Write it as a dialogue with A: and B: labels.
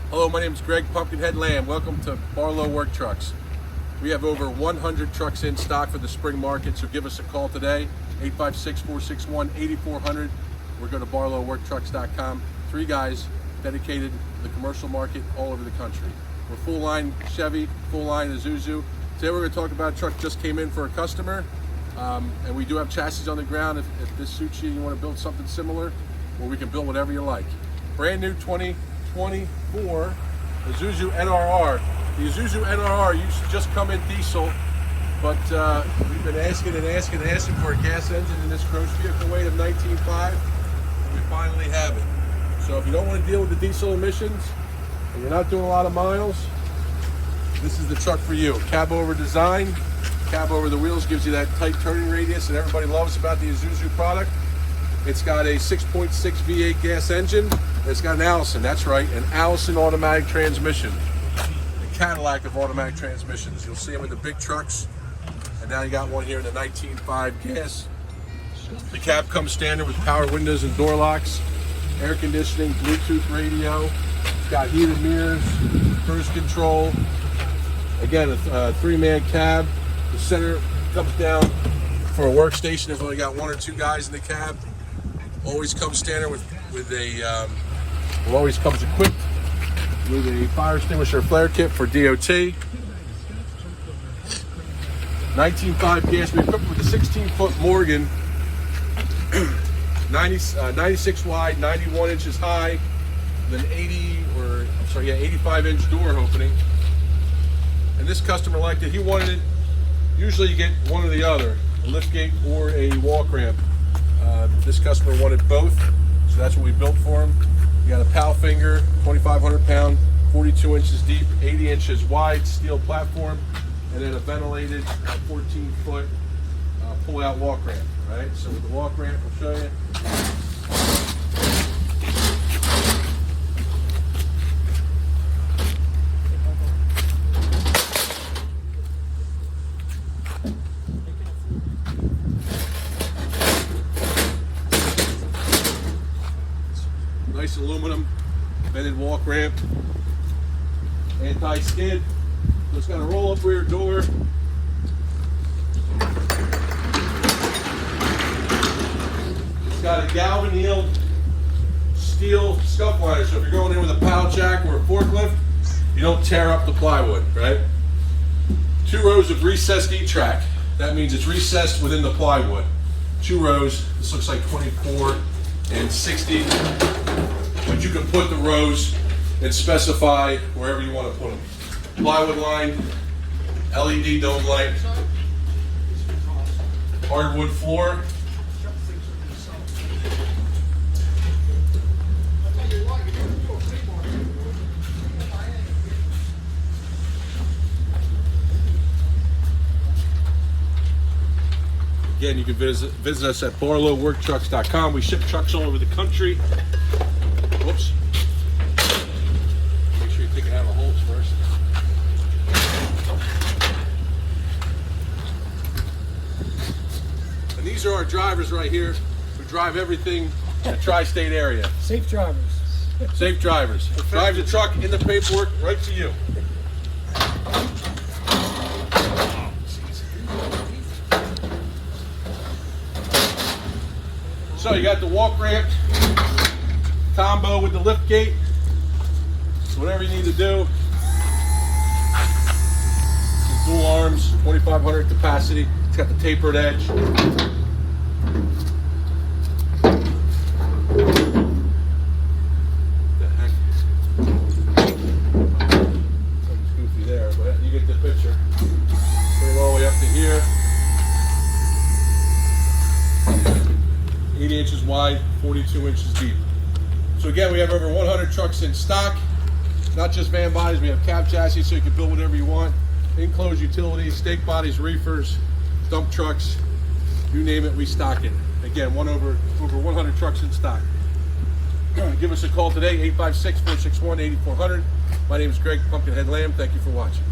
A: Hello, my name is Greg Pumpkinhead Lamb. Welcome to Barlow Work Trucks. We have over 100 trucks in stock for the spring market, so give us a call today, 856-461-8400, or go to barlowworktrucks.com. 3 guys dedicated to the commercial market all over the country. We're full line Chevy, full line Isuzu. Today we're going to talk about a truck just came in for a customer, and we do have chassis on the ground. If this suits you, you want to build something similar, or we can build whatever you like. Brand new 2024 Isuzu NRR. The Isuzu NRR used to just come in diesel, but we've been asking for a gas engine in this gross vehicle weight of 19.5, and we finally have it. So if you don't want to deal with the diesel emissions and you're not doing a lot of miles, this is the truck for you. Cab over design, cab over the wheels gives you that tight turning radius that everybody loves about the Isuzu product. It's got a 6.6 V8 gas engine. It's got an Allison, that's right, an Allison automatic transmission. The Cadillac of automatic transmissions. You'll see them in the big trucks, and now you got one here in the 19.5 gas. The cab comes standard with power windows and door locks, air conditioning, Bluetooth radio. It's got heated mirrors, cruise control. Again, a 3-man cab. The center comes down for a workstation if we only got 1 or 2 guys in the cab. Always comes standard with a always comes equipped with a fire extinguisher flare kit for DOT. 19.5 gas, we equipped with a 16-foot Morgan, 96 wide, 91 inches high, with an 85-inch door opening. And this customer liked it. He wanted it. Usually you get one or the other, a lift gate or a walk ramp. This customer wanted both, so that's what we built for him. You got a PAL finger, 2,500 pound, 42 inches deep, 80 inches wide steel platform, and then a ventilated 14-foot pull-out walk ramp. Right. So with the walk ramp, we'll show you. Nice aluminum vented walk ramp, anti-skid. So it's got a roll-up rear door. It's got a galvanized steel scuff liner, so if you're going in with a pile jack or a forklift, you don't tear up the plywood, right? 2 rows of recessed E-track. That means it's recessed within the plywood. 2 rows. This looks like 24 and 60. But you can put the rows and specify wherever you want to put them. Plywood line, LED dome light, hardwood floor. Again, you can visit us at barlowworktrucks.com. We ship trucks all over the country. Whoops. Make sure you take it out of the holes first. And these are our drivers right here who drive everything in the tri-state area.
B: Safe drivers.
A: Safe drivers. Drive the truck in the paperwork right to you. So you got the walk ramp combo with the lift gate. Whatever you need to do. Dual arms, 2,500 capacity. It's got the tapered edge. The heck? Something's goofy there, but you get the picture. Bring it all the way up to here. 80 inches wide, 42 inches deep. So again, we have over 100 trucks in stock. Not just van bodies, we have cab chassis so you can build whatever you want. Enclosed utilities, stake bodies, reefers, dump trucks, you name it, we stock it. Again, over 100 trucks in stock. Give us a call today, 856-461-8400. My name is Greg Pumpkinhead Lamb. Thank you for watching.